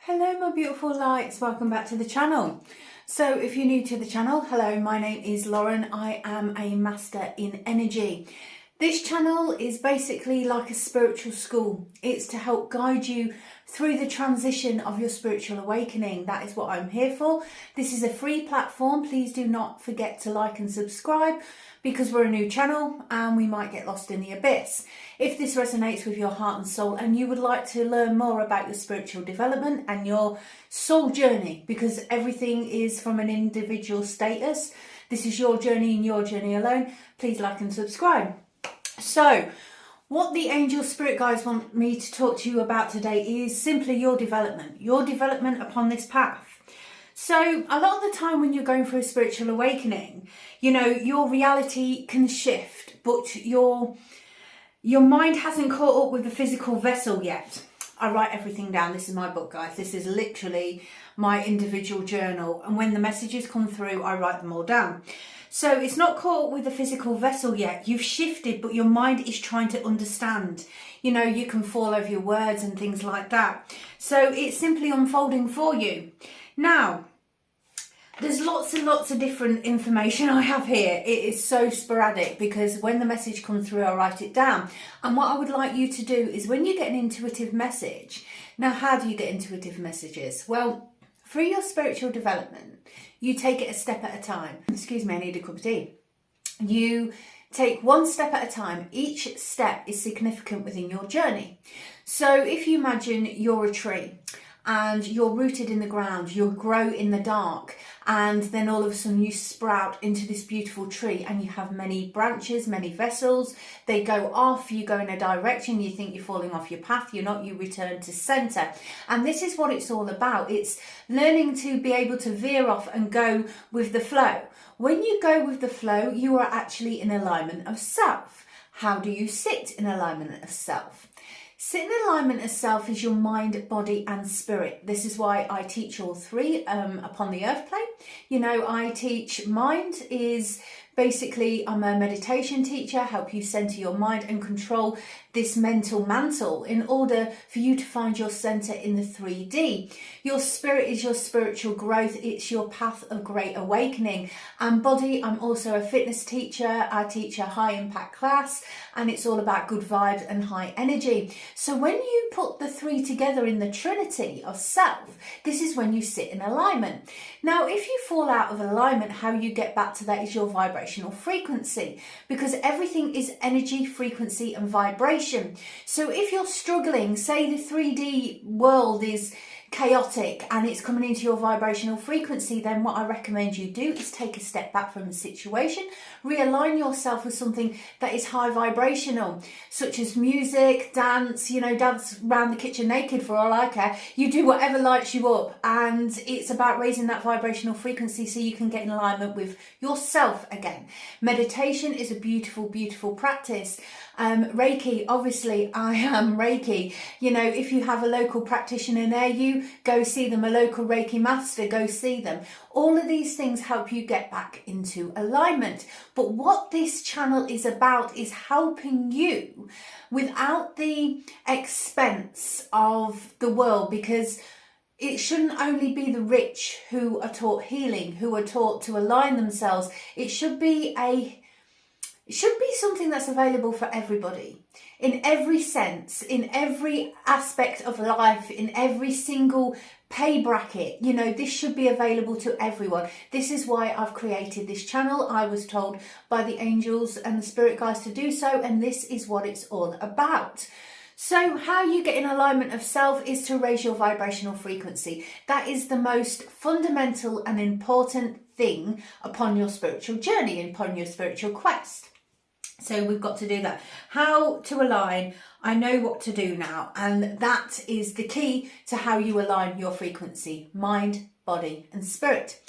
Hello my beautiful lights, welcome back to the channel. So if you're new to the channel, hello, my name is Lauren. I am a master in energy. This channel is basically like a spiritual school. It's to help guide you through the transition of your spiritual awakening. That is what I'm here for. This is a free platform. Please do not forget to like and subscribe because we're a new channel and we might get lost in the abyss. If this resonates with your heart and soul and you would like to learn more about your spiritual development and your soul journey, because everything is from an individual status, this is your journey and your journey alone, please like and subscribe. So, what the angel spirit guides want me to talk to you about today is simply your development upon this path. So, a lot of the time when you're going through a spiritual awakening, you know, your reality can shift, but your mind hasn't caught up with the physical vessel yet. I write everything down. This is my book, guys. This is literally my individual journal. And when the messages come through, I write them all down. So it's not caught up with the physical vessel yet. You've shifted, but your mind is trying to understand. You know, you can fall over your words and things like that. So it's simply unfolding for you. Now, there's lots and lots of different information I have here. It is so sporadic because when the message comes through, I write it down. And what I would like you to do is when you get an intuitive message, now how do you get intuitive messages? Well, through your spiritual development, you take it a step at a time. Excuse me, I need a cup of tea. You take one step at a time. Each step is significant within your journey. So if you imagine you're a tree, and you're rooted in the ground, you'll grow in the dark, and then all of a sudden you sprout into this beautiful tree and you have many branches, many vessels, they go off, you go in a direction, you think you're falling off your path, you're not, you return to center. And this is what it's all about. It's learning to be able to veer off and go with the flow. When you go with the flow, you are actually in alignment of self. How do you sit in alignment of self? Sit in alignment of self is your mind, body and spirit. This is why I teach all three upon the earth plane. You know, I teach mind is basically, I'm a meditation teacher, help you center your mind and control this mental mantle in order for you to find your center in the 3D. Your spirit is your spiritual growth. It's your path of great awakening. And body, I'm also a fitness teacher. I teach a high impact class and it's all about good vibes and high energy. So when you put the three together in the trinity of self, this is when you sit in alignment. Now, if you fall out of alignment, how you get back to that is your vibrational frequency, because everything is energy, frequency and vibration. So if you're struggling, say the 3D world is chaotic and it's coming into your vibrational frequency, then what I recommend you do is take a step back from the situation, realign yourself with something that is high vibrational, such as music, dance, you know, dance around the kitchen naked for all I care. You do whatever lights you up, and it's about raising that vibrational frequency so you can get in alignment with yourself again. Meditation is a beautiful, beautiful practice. Reiki, obviously I am Reiki. You know, if you have a local practitioner near you, go see them. A local Reiki master, go see them. All of these things help you get back into alignment. But what this channel is about is helping you without the expense of the world, because it shouldn't only be the rich who are taught healing, who are taught to align themselves. It should be something that's available for everybody, in every sense, in every aspect of life, in every single pay bracket. You know, this should be available to everyone. This is why I've created this channel. I was told by the angels and the spirit guides to do so, and this is what it's all about. So how you get in alignment of self is to raise your vibrational frequency. That is the most fundamental and important thing upon your spiritual journey, upon your spiritual quest. So we've got to do that. How to align, I know what to do now, and that is the key to how you align your frequency, mind, body and spirit.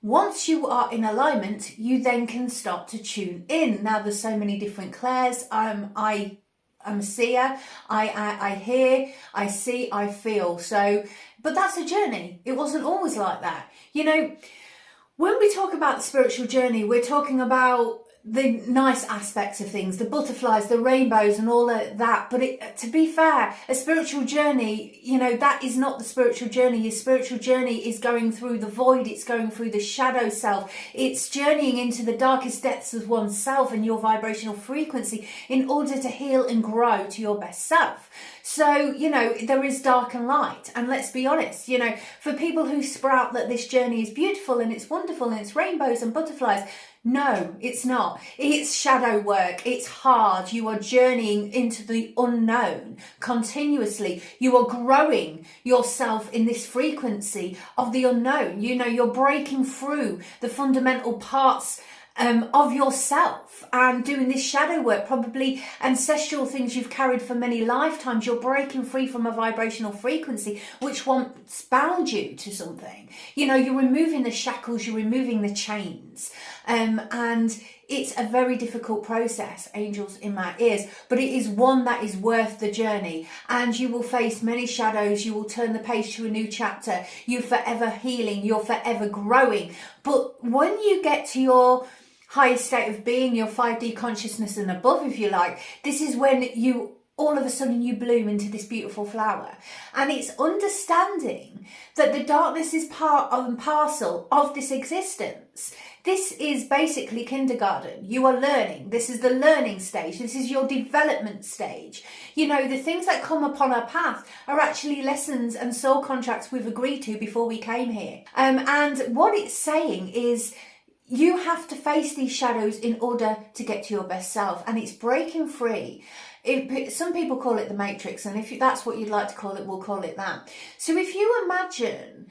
Once you are in alignment, you then can start to tune in. Now there's so many different clairs. I'm a seer, I hear, I see, I feel. So, but that's a journey. It wasn't always like that. You know, when we talk about the spiritual journey, we're talking about the nice aspects of things, the butterflies, the rainbows and all of that. But to be fair, a spiritual journey, you know, that is not the spiritual journey. Your spiritual journey is going through the void. It's going through the shadow self. It's journeying into the darkest depths of oneself and your vibrational frequency in order to heal and grow to your best self. So, you know, there is dark and light. And let's be honest, you know, for people who sprout that this journey is beautiful and it's wonderful and it's rainbows and butterflies, no, it's not. It's shadow work. It's hard. You are journeying into the unknown continuously. You are growing yourself in this frequency of the unknown. You know, you're breaking through the fundamental parts of yourself and doing this shadow work, probably ancestral things you've carried for many lifetimes. You're breaking free from a vibrational frequency which once bound you to something. You know, you're removing the shackles, you're removing the chains, and it's a very difficult process, angels in my ears, but it is one that is worth the journey. And you will face many shadows. You will turn the page to a new chapter. You're forever healing. You're forever growing. But when you get to your highest state of being, your 5D consciousness and above, if you like, this is when you all of a sudden you bloom into this beautiful flower. And it's understanding that the darkness is part and parcel of this existence. This is basically kindergarten. You are learning. This is the learning stage. This is your development stage. You know, the things that come upon our path are actually lessons and soul contracts we've agreed to before we came here. And what it's saying is, you have to face these shadows in order to get to your best self, and it's breaking free. Some people call it the matrix, and if that's what you'd like to call it, we'll call it that. So if you imagine,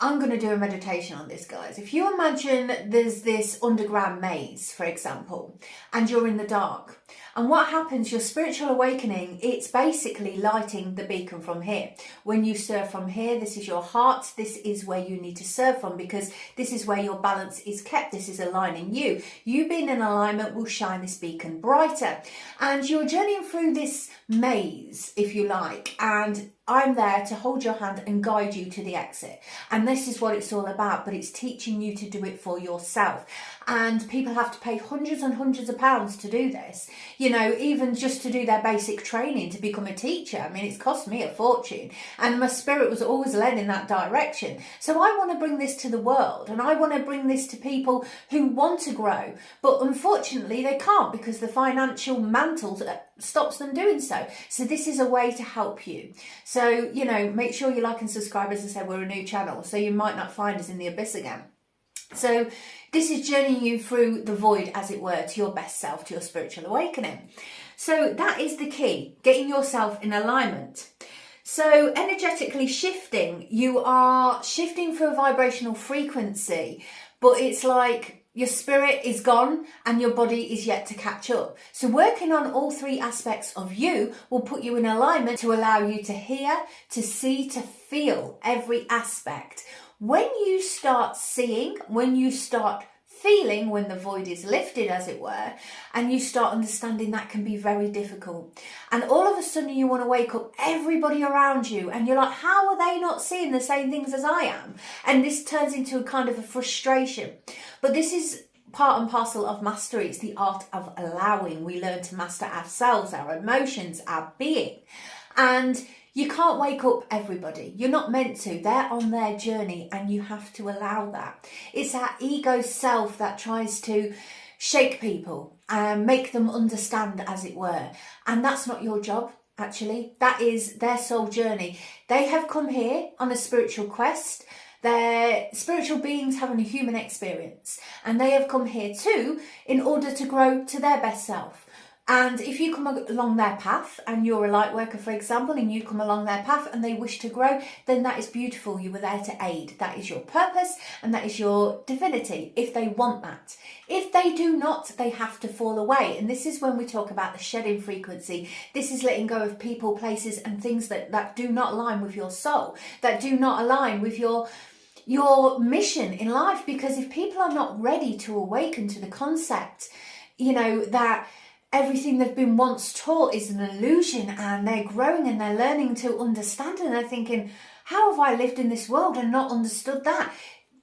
I'm going to do a meditation on this, guys. If you imagine there's this underground maze, for example, and you're in the dark, and what happens, your spiritual awakening, it's basically lighting the beacon from here. When you serve from here, this is your heart. This is where you need to serve from, because this is where your balance is kept. This is aligning you. You being in alignment will shine this beacon brighter. And you're journeying through this maze, if you like, and I'm there to hold your hand and guide you to the exit. And this is what it's all about, but it's teaching you to do it for yourself. And people have to pay hundreds and hundreds of pounds to do this. You know, even just to do their basic training to become a teacher. I mean, it's cost me a fortune, and my spirit was always led in that direction. So I want to bring this to the world, and I want to bring this to people who want to grow, but unfortunately they can't because the financial mantle stops them doing so. So this is a way to help you. So, you know, make sure you like and subscribe. As I said, we're a new channel, so you might not find us in the abyss again. So this is journeying you through the void, as it were, to your best self, to your spiritual awakening. So that is the key, getting yourself in alignment. So energetically shifting, you are shifting through a vibrational frequency, but it's like your spirit is gone and your body is yet to catch up. So working on all three aspects of you will put you in alignment to allow you to hear, to see, to feel every aspect. When you start seeing, when you start feeling, when the void is lifted, as it were, and you start understanding, that can be very difficult. And all of a sudden you want to wake up everybody around you and you're like, how are they not seeing the same things as I am? And this turns into a kind of a frustration. But this is part and parcel of mastery. It's the art of allowing. We learn to master ourselves, our emotions, our being. And you can't wake up everybody. You're not meant to. They're on their journey and you have to allow that. It's our ego self that tries to shake people and make them understand, as it were. And that's not your job, actually. That is their soul journey. They have come here on a spiritual quest. They're spiritual beings having a human experience. And they have come here too in order to grow to their best self. And if you come along their path and you're a light worker, for example, and you come along their path and they wish to grow, then that is beautiful. You were there to aid. That is your purpose and that is your divinity, if they want that. If they do not, they have to fall away. And this is when we talk about the shedding frequency. This is letting go of people, places and things that do not align with your soul, that do not align with your mission in life. Because if people are not ready to awaken to the concept, you know, that everything they've been once taught is an illusion, and they're growing and they're learning to understand, and they're thinking, how have I lived in this world and not understood that?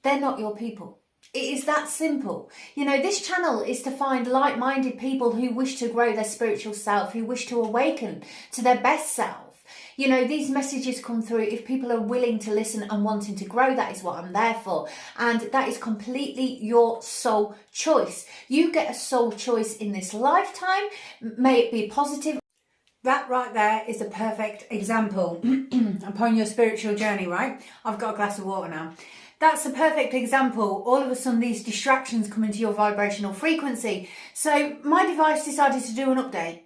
They're not your people. It is that simple. You know, this channel is to find like-minded people who wish to grow their spiritual self, who wish to awaken to their best self. You know, these messages come through if people are willing to listen and wanting to grow. That is what I'm there for. And that is completely your soul choice. You get a soul choice in this lifetime. May it be positive. That right there is a perfect example upon your spiritual journey, right? I've got a glass of water now. That's a perfect example. All of a sudden, these distractions come into your vibrational frequency. So my device decided to do an update.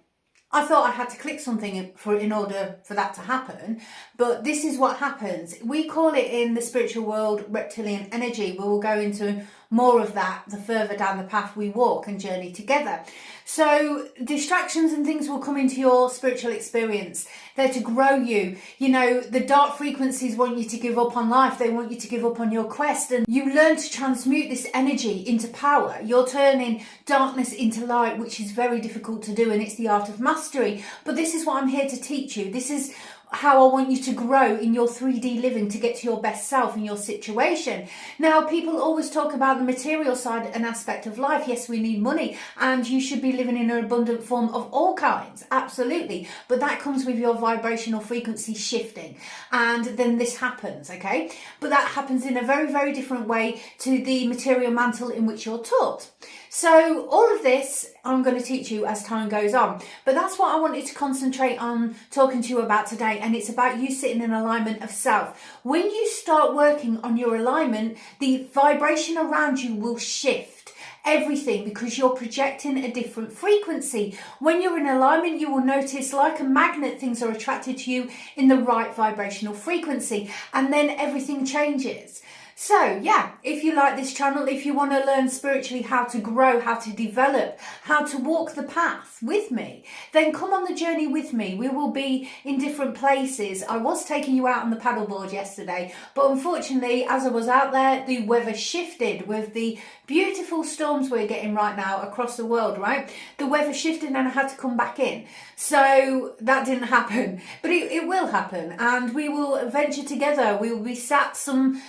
I thought I had to click something in order for that to happen, but this is what happens. We call it in the spiritual world reptilian energy. We will go into more of that the further down the path we walk and journey together. So distractions and things will come into your spiritual experience. They're to grow you. You know, the dark frequencies want you to give up on life. They want you to give up on your quest, and you learn to transmute this energy into power. You're turning darkness into light, which is very difficult to do, and it's the art of mastery. But this is what I'm here to teach you. This is how I want you to grow in your 3D living to get to your best self in your situation. Now, people always talk about the material side and aspect of life. Yes, we need money, and you should be living in an abundant form of all kinds. Absolutely. But that comes with your vibrational frequency shifting. And then this happens, okay? But that happens in a very, very different way to the material mantle in which you're taught. So all of this I'm going to teach you as time goes on. But that's what I wanted to concentrate on talking to you about today. And it's about you sitting in alignment of self. When you start working on your alignment, the vibration around you will shift. Everything, because you're projecting a different frequency. When you're in alignment, you will notice, like a magnet, things are attracted to you in the right vibrational frequency, and then everything changes. So yeah, if you like this channel, if you want to learn spiritually how to grow, how to develop, how to walk the path with me, then come on the journey with me. We will be in different places. I was taking you out on the paddleboard yesterday, but unfortunately, as I was out there, the weather shifted with the beautiful storms we're getting right now across the world, right? The weather shifted and I had to come back in. So that didn't happen, but it will happen, and we will venture together. We will be sat some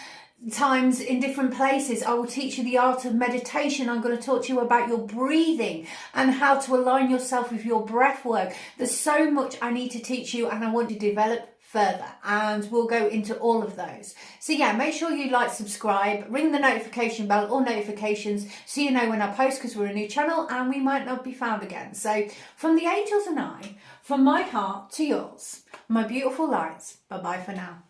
times in different places. I will teach you the art of meditation. I'm going to talk to you about your breathing and how to align yourself with your breath work. There's so much I need to teach you, and I want to develop further, and we'll go into all of those. So yeah, make sure you like, subscribe, ring the notification bell or notifications so you know when I post, because we're a new channel and we might not be found again. So from the angels and I, from my heart to yours, my beautiful lights, bye bye for now.